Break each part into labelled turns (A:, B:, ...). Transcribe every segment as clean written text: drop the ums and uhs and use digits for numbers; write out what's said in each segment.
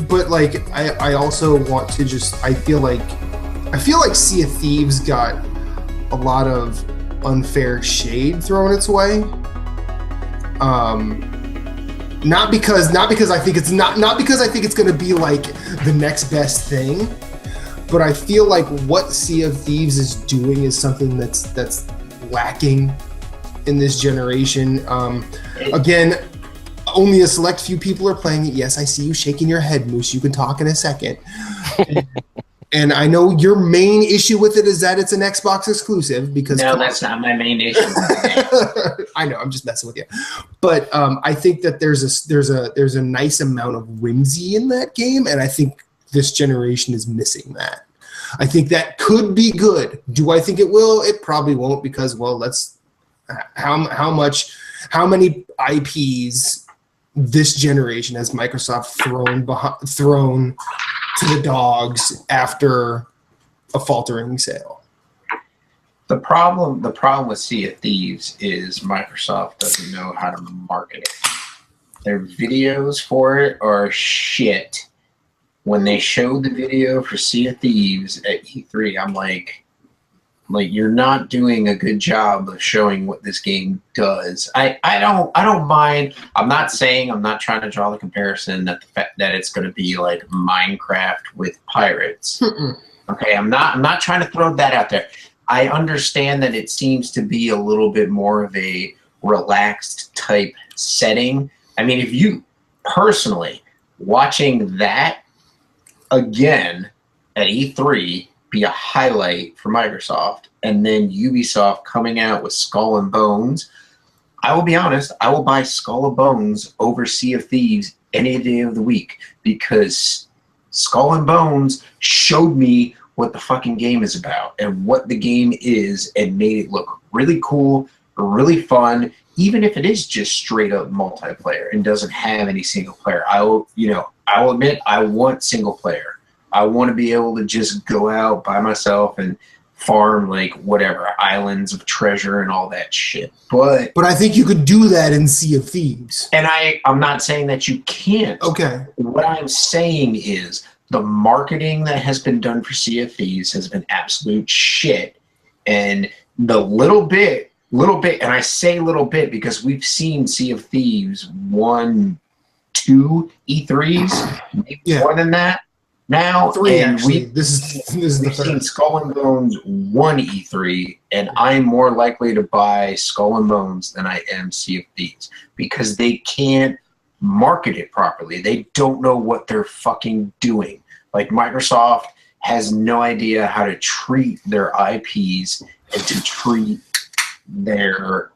A: But like, I also want to just, I feel like Sea of Thieves got a lot of unfair shade thrown its way. Not because I think it's going to be like the next best thing, but I feel like what Sea of Thieves is doing is something that's lacking in this generation. Again, only a select few people are playing it. Yes, I see you shaking your head, Moose. You can talk in a second. And I know your main issue with it is that it's an Xbox exclusive. Because
B: no, that's not my main issue.
A: I know, I'm just messing with you. But I think that there's a nice amount of whimsy in that game, and I think this generation is missing that. I think that could be good. Do I think it will? It probably won't, because, well, how many IPs this generation has Microsoft thrown to the dogs after a faltering sale?
B: The problem with Sea of Thieves is Microsoft doesn't know how to market it. Their videos for it are shit. When they showed the video for Sea of Thieves at E3, I'm like you're not doing a good job of showing what this game does. I don't mind. I'm not trying to draw the comparison that the fact that it's going to be like Minecraft with pirates.
A: Mm-mm.
B: Okay, I'm not trying to throw that out there. I understand that it seems to be a little bit more of a relaxed type setting. I mean, if you personally watching that again at E3 be a highlight for Microsoft, and then Ubisoft coming out with Skull and Bones, I will be honest, I will buy Skull and Bones over Sea of Thieves any day of the week, because Skull and Bones showed me what the fucking game is about and what the game is, and made it look really cool, really fun, even if it is just straight up multiplayer and doesn't have any single player. I will admit, I want single player. I want to be able to just go out by myself and farm like whatever islands of treasure and all that shit. But
A: I think you could do that in Sea of Thieves.
B: And I'm not saying that you can't.
A: Okay.
B: What I'm saying is the marketing that has been done for Sea of Thieves has been absolute shit. And the little bit, and I say little bit because we've seen Sea of Thieves 1, 2 E3s, maybe more than that. Now,
A: 3 actually.
B: This is we've seen Skull and Bones 1 E3, and I'm more likely to buy Skull and Bones than I am Sea of Thieves, because they can't market it properly. They don't know what they're fucking doing. Like, Microsoft has no idea how to treat their IPs and to treat their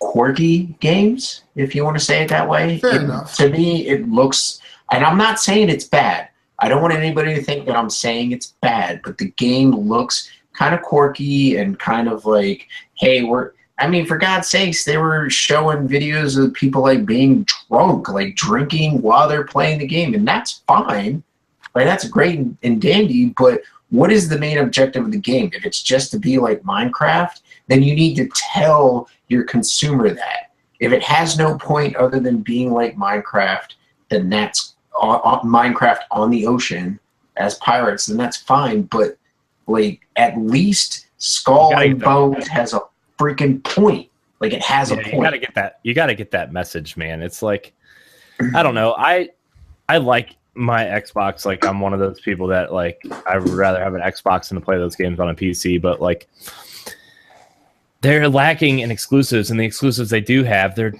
B: quirky games, if you want to say it that way.
A: Fair enough.
B: To me, it looks, and I'm not saying it's bad. I don't want anybody to think that I'm saying it's bad, but the game looks kind of quirky and kind of like, hey, for God's sakes, they were showing videos of people like being drunk, like drinking while they're playing the game, and that's fine. Like, that's great and dandy, but what is the main objective of the game? If it's just to be like Minecraft, then you need to tell your consumer that. If it has no point other than being like Minecraft, then that's Minecraft on the ocean as pirates, then that's fine. But like, at least Skull and Bones has a freaking point. Like, it has a point.
C: You gotta get that message, man. It's like, I don't know. I like my Xbox. Like, I'm one of those people that, like, I would rather have an Xbox than to play those games on a PC. But like, they're lacking in exclusives, and the exclusives they do have, they're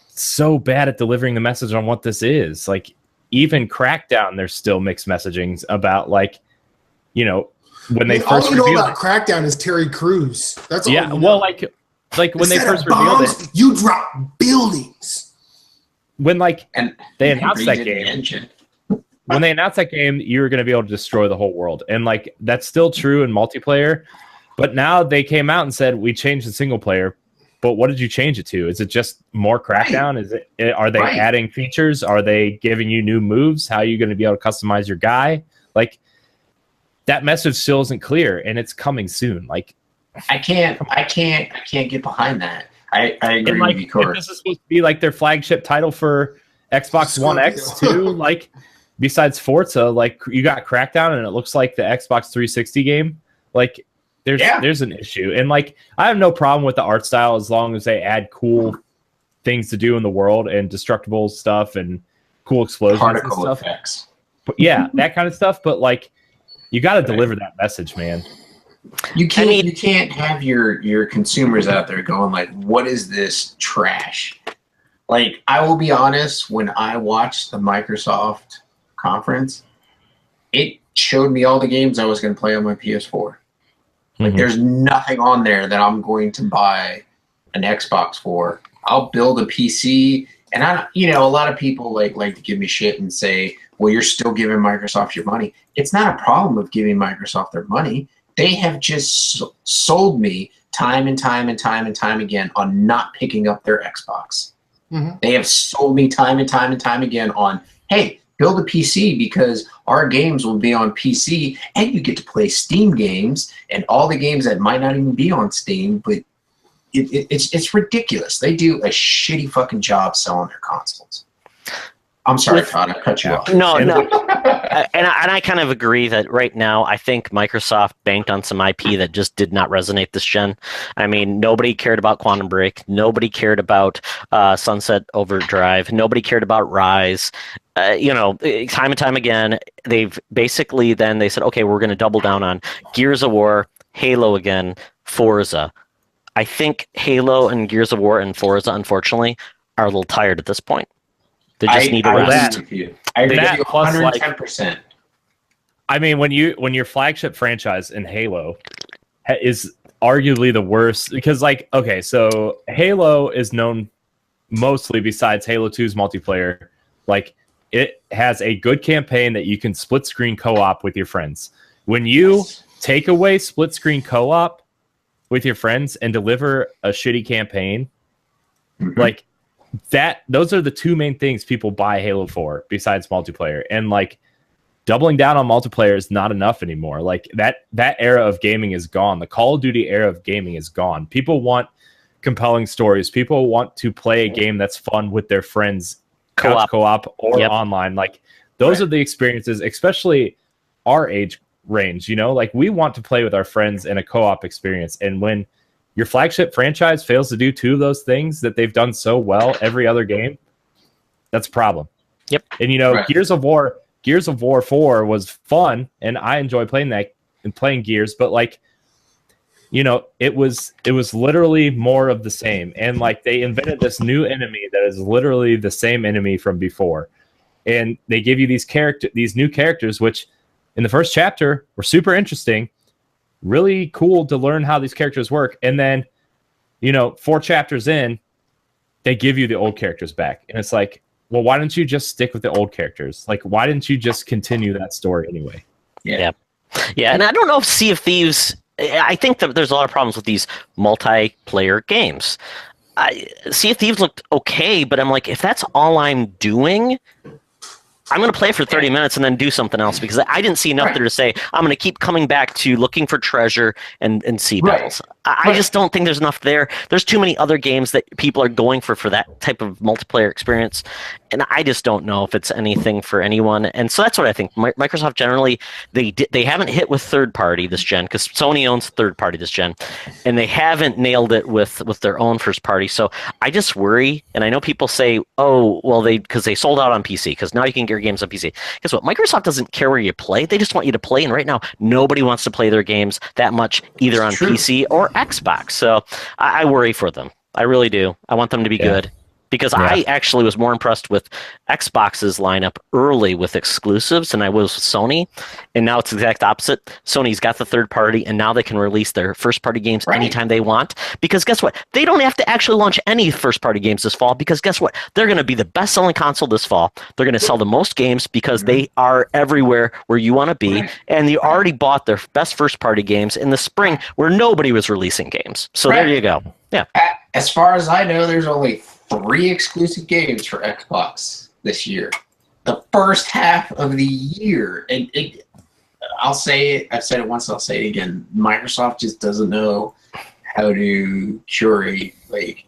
C: so bad at delivering the message on what this is. Like, even Crackdown, there's still mixed messagings about, like, you know, when they first
A: revealed, all you know about Crackdown is Terry Crews. That's all.
C: Yeah, well, like when they first revealed it,
A: you drop buildings.
C: When they announced that game, when they announced that game, you were going to be able to destroy the whole world, and like, that's still true in multiplayer. But now they came out and said, we changed the single player. But what did you change it to? Is it just more Crackdown? Are they adding features? Are they giving you new moves? How are you going to be able to customize your guy? Like, that message still isn't clear, and it's coming soon. Like,
B: I can't get behind that. I agree with you, Cor.
C: If this is supposed to be like their flagship title for Xbox One X too. Like, besides Forza, like you got Crackdown, and it looks like the Xbox 360 game. Like, there's an issue, and like I have no problem with the art style as long as they add cool things to do in the world and destructible stuff and cool explosions
B: Particle
C: and stuff.
B: effects.
C: But yeah, that kind of stuff. But like, you got to deliver that message, man.
B: You can't have your consumers out there going like, "What is this trash?" Like, I will be honest, when I watched the Microsoft conference, it showed me all the games I was going to play on my PS4. Like, there's nothing on there that I'm going to buy an Xbox for. I'll build a PC, and a lot of people like to give me shit and say, "Well, you're still giving Microsoft your money." It's not a problem of giving Microsoft their money. They have just sold me time and time and time and time again on not picking up their Xbox. They have sold me time and time and time again on, hey, build a PC because our games will be on PC and you get to play Steam games and all the games that might not even be on Steam, but it's ridiculous. They do a shitty fucking job selling their consoles. I'm sorry, Todd, I cut you off.
D: No. And I kind of agree that right now I think Microsoft banked on some IP that just did not resonate this gen. I mean, nobody cared about Quantum Break. Nobody cared about Sunset Overdrive. Nobody cared about Rise. Time and time again, they've basically then they said, okay, we're going to double down on Gears of War, Halo again, Forza. I think Halo and Gears of War and Forza, unfortunately, are a little tired at this point. They just need a rest.
B: I agree with you 110%.
C: I mean, when your flagship franchise in Halo is arguably the worst, because like, okay, so Halo is known mostly, besides Halo 2's multiplayer, like it has a good campaign that you can split screen co-op with your friends. When you take away split screen co-op with your friends and deliver a shitty campaign, like that, those are the two main things people buy Halo for besides multiplayer. And like doubling down on multiplayer is not enough anymore. Like that era of gaming is gone. The Call of Duty era of gaming is gone. People want compelling stories. People want to play a game that's fun with their friends, co-op or online. Like those are the experiences, especially our age range, like we want to play with our friends in a co-op experience. And when your flagship franchise fails to do two of those things that they've done so well every other game, that's a problem.
D: Yep.
C: And Gears of War 4 was fun, and I enjoy playing that and playing Gears, but like, it was literally more of the same. And like they invented this new enemy that is literally the same enemy from before. And they give you these new characters, which in the first chapter were super interesting. Really cool to learn how these characters work. And then, 4 chapters in, they give you the old characters back. And it's like, well, why don't you just stick with the old characters? Like, why didn't you just continue that story anyway?
D: Yeah. And I don't know if Sea of Thieves, I think that there's a lot of problems with these multiplayer games. Sea of Thieves looked okay, but I'm like, if that's all I'm doing, I'm going to play for 30 minutes and then do something else, because I didn't see enough there to say I'm going to keep coming back to looking for treasure and sea battles. I just don't think there's enough there. There's too many other games that people are going for that type of multiplayer experience, and I just don't know if it's anything for anyone. And so that's what I think. Microsoft generally, they haven't hit with third party this gen, because Sony owns third party this gen, and they haven't nailed it with their own first party. So I just worry, and I know people say, oh, well, because they sold out on PC, because now you can get your games on PC. Guess what? Microsoft doesn't care where you play. They just want you to play, and right now nobody wants to play their games that much either on PC or Xbox. So I worry for them. I really do. I want them to be good. Because I actually was more impressed with Xbox's lineup early with exclusives than I was with Sony. And now it's the exact opposite. Sony's got the third party, and now they can release their first party games anytime they want. Because guess what? They don't have to actually launch any first party games this fall, because guess what? They're going to be the best selling console this fall. They're going to sell the most games because they are everywhere where you want to be. And you already bought their best first party games in the spring where nobody was releasing games. So there you go. Yeah.
B: As far as I know, there's only 3 exclusive games for Xbox this year. The first half of the year. And I'll say it, I've said it once, I'll say it again. Microsoft just doesn't know how to curate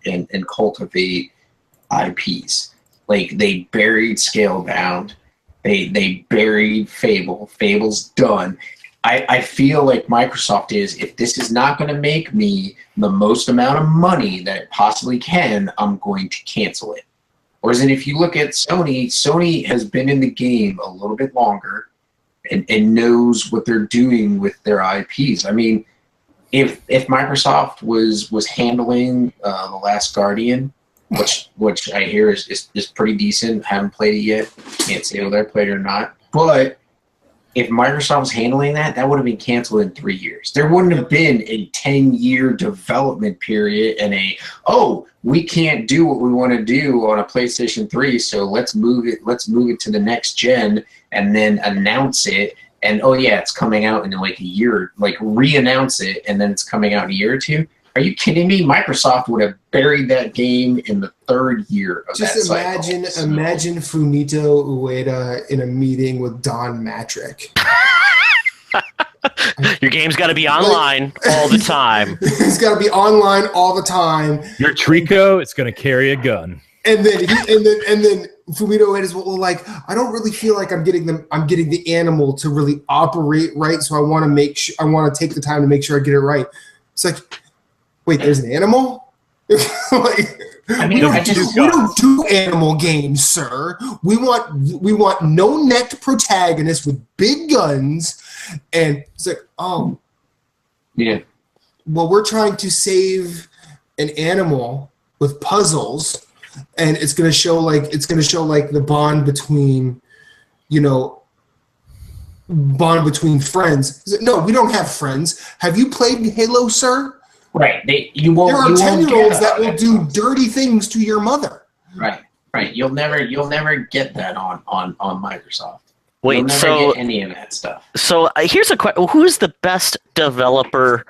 B: and cultivate IPs. Like, they buried Scalebound. They buried Fable. Fable's done. I feel like Microsoft is, if this is not going to make me the most amount of money that it possibly can, I'm going to cancel it. Whereas if you look at Sony, Sony has been in the game a little bit longer and knows what they're doing with their IPs. I mean, if Microsoft was handling The Last Guardian, which I hear is pretty decent, haven't played it yet, can't say whether I played it or not, but if Microsoft was handling that, that would have been canceled in 3 years. There wouldn't have been a 10-year development period and we can't do what we want to do on a PlayStation 3, so let's move it to the next gen and then announce it. And it's coming out in like a year, like re-announce it, and then it's coming out in a year or two. Are you kidding me? Microsoft would have buried that game in the 3rd year of that cycle.
A: Imagine Fumito Ueda in a meeting with Don Matrick.
D: Your game's got to be online all the time.
A: It's got to be online all the time.
C: Your Trico is going to carry a gun.
A: And then Fumito Ueda is like, I don't really feel like I'm getting the animal to really operate right, so I want to take the time to make sure I get it right. It's like, wait, there's an animal? Like, we don't do animal games, sir. We want no-necked protagonists with big guns, and it's like,
B: yeah.
A: Well, we're trying to save an animal with puzzles, and it's gonna show like the bond between friends. No, we don't have friends. Have you played Halo, sir?
B: Right. There are
A: 10-year-olds that will do dirty things to your mother.
B: Right. You'll never get that on Microsoft.
D: Wait,
B: You'll never get any of that stuff.
D: So here's a question: who's the best developer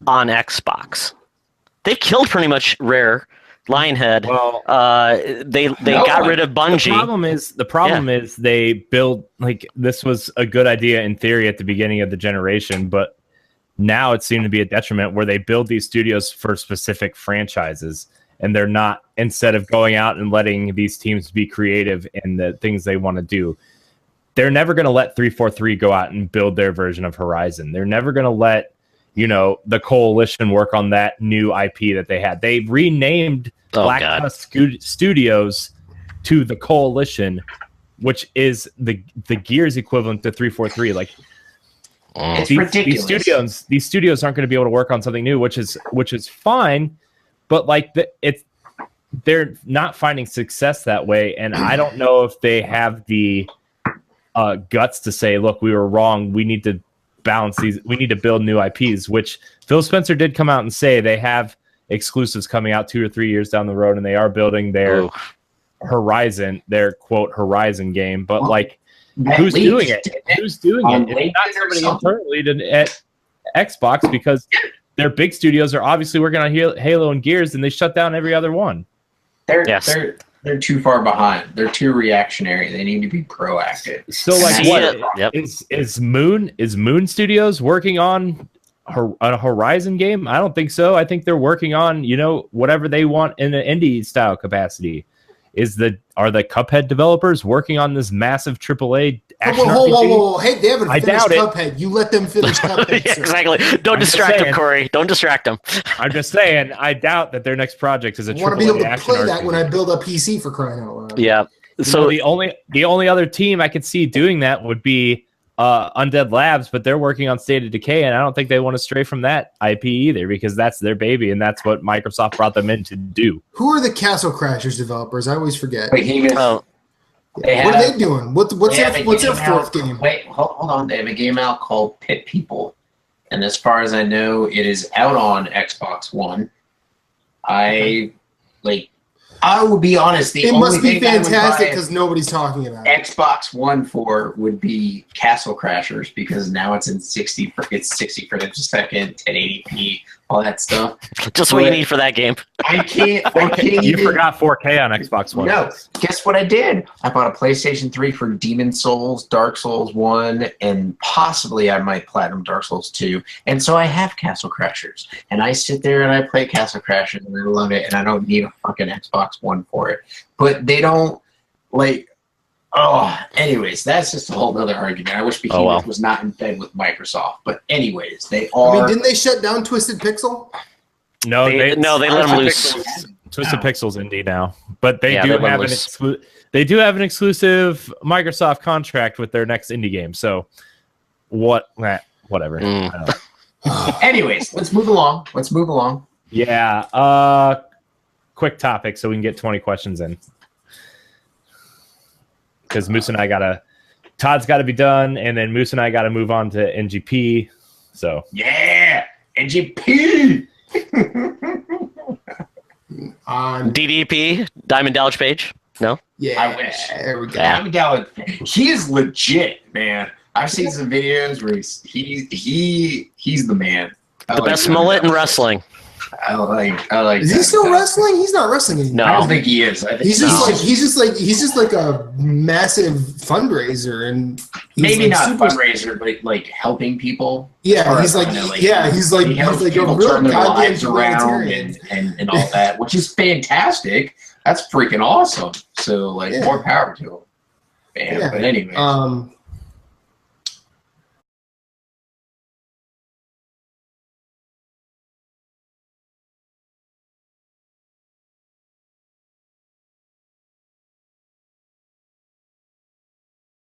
D: on Xbox? They've killed pretty much Rare, Lionhead. Well, they got rid of Bungie.
C: The problem is they build, like, this was a good idea in theory at the beginning of the generation, but now it seemed to be a detriment where they build these studios for specific franchises, and they're not, instead of going out and letting these teams be creative in the things they want to do. They're never going to let 343 go out and build their version of Horizon. They're never going to let, the Coalition work on that new IP that they had. They renamed Black Tusk Studios to the Coalition, which is the Gears equivalent to 343. Like,
B: it's ridiculous.
C: These studios aren't going to be able to work on something new, which is fine, but like they're not finding success that way, and I don't know if they have the guts to say, look, we were wrong. We need to balance these. We need to build new IPs, which Phil Spencer did come out and say they have exclusives coming out 2 or 3 years down the road, and they are building their Horizon, their quote Horizon game, but who's doing it? Who's doing it? It's not somebody internally at Xbox, because their big studios are obviously working on Halo and Gears, and they shut down every other one.
B: They're too far behind. They're too reactionary. They need to be proactive.
C: So, is Moon Studios working on a Horizon game? I don't think so. I think they're working on whatever they want in an indie style capacity. Are the Cuphead developers working on this massive AAA action RPG?
A: Whoa. Hey, they haven't finished Cuphead. You let them finish Cuphead.
D: Yeah, exactly. Don't distract them, Corey. Don't distract them.
C: I'm just saying, I doubt that their next project is a AAA action RPG.
A: I want to be able to play that when I build a PC, for crying out loud.
D: Yeah. So
C: the only other team I could see doing that would be Undead Labs, but they're working on State of Decay, and I don't think they want to stray from that IP either, because that's their baby, and that's what Microsoft brought them in to do.
A: Who are the Castle Crashers developers? I always forget.
B: What
A: are they doing? What's their fourth game?
B: Wait, hold on. They have a game out called Pit People, and as far as I know, it is out on Xbox One. I will be honest.
A: It must be fantastic because nobody's talking about it.
B: Xbox One for would be Castle Crashers, because now it's in 60 frames a second, 1080p, all that stuff.
D: Just what you need for that game.
B: I can't
C: you forgot 4K on Xbox One.
B: No, guess what I did? I bought a PlayStation 3 for Demon Souls, Dark Souls 1, and possibly I might platinum Dark Souls 2. And so I have Castle Crashers. And I sit there and I play Castle Crashers, and I love it, and I don't need a fucking Xbox One for it. But they don't Like, oh, anyways, that's just a whole other argument. I wish Behemoth was not in bed with Microsoft. But anyways, they are.
A: I mean, didn't they shut down Twisted Pixel?
C: No, they
D: let them loose.
C: Twisted Pixel's indie now, but they do have an exclusive Microsoft contract with their next indie game. So whatever.
B: Anyways, let's move along.
C: Yeah. Quick topic so we can get 20 questions in. Because Moose and I Todd's got to be done, and then Moose and I got to move on to NGP. So
B: yeah, NGP.
D: DDP, Diamond Dallas Page. No.
A: Yeah,
B: I wish.
A: There we go.
B: Diamond Dallas. He is legit, man. I've seen some videos where he's the man.
D: The best mullet in wrestling.
B: I like.
A: Is he still wrestling? He's not wrestling anymore.
D: No.
B: I don't think he is. I think
A: he's just like a massive fundraiser, and
B: maybe not fundraiser, but like helping people.
A: Yeah, he's like a real
B: turn their
A: goddamn
B: lives around
A: humanitarian.
B: and all that, which is fantastic. That's freaking awesome. So more power to him. Man,
A: Yeah.
B: But anyway,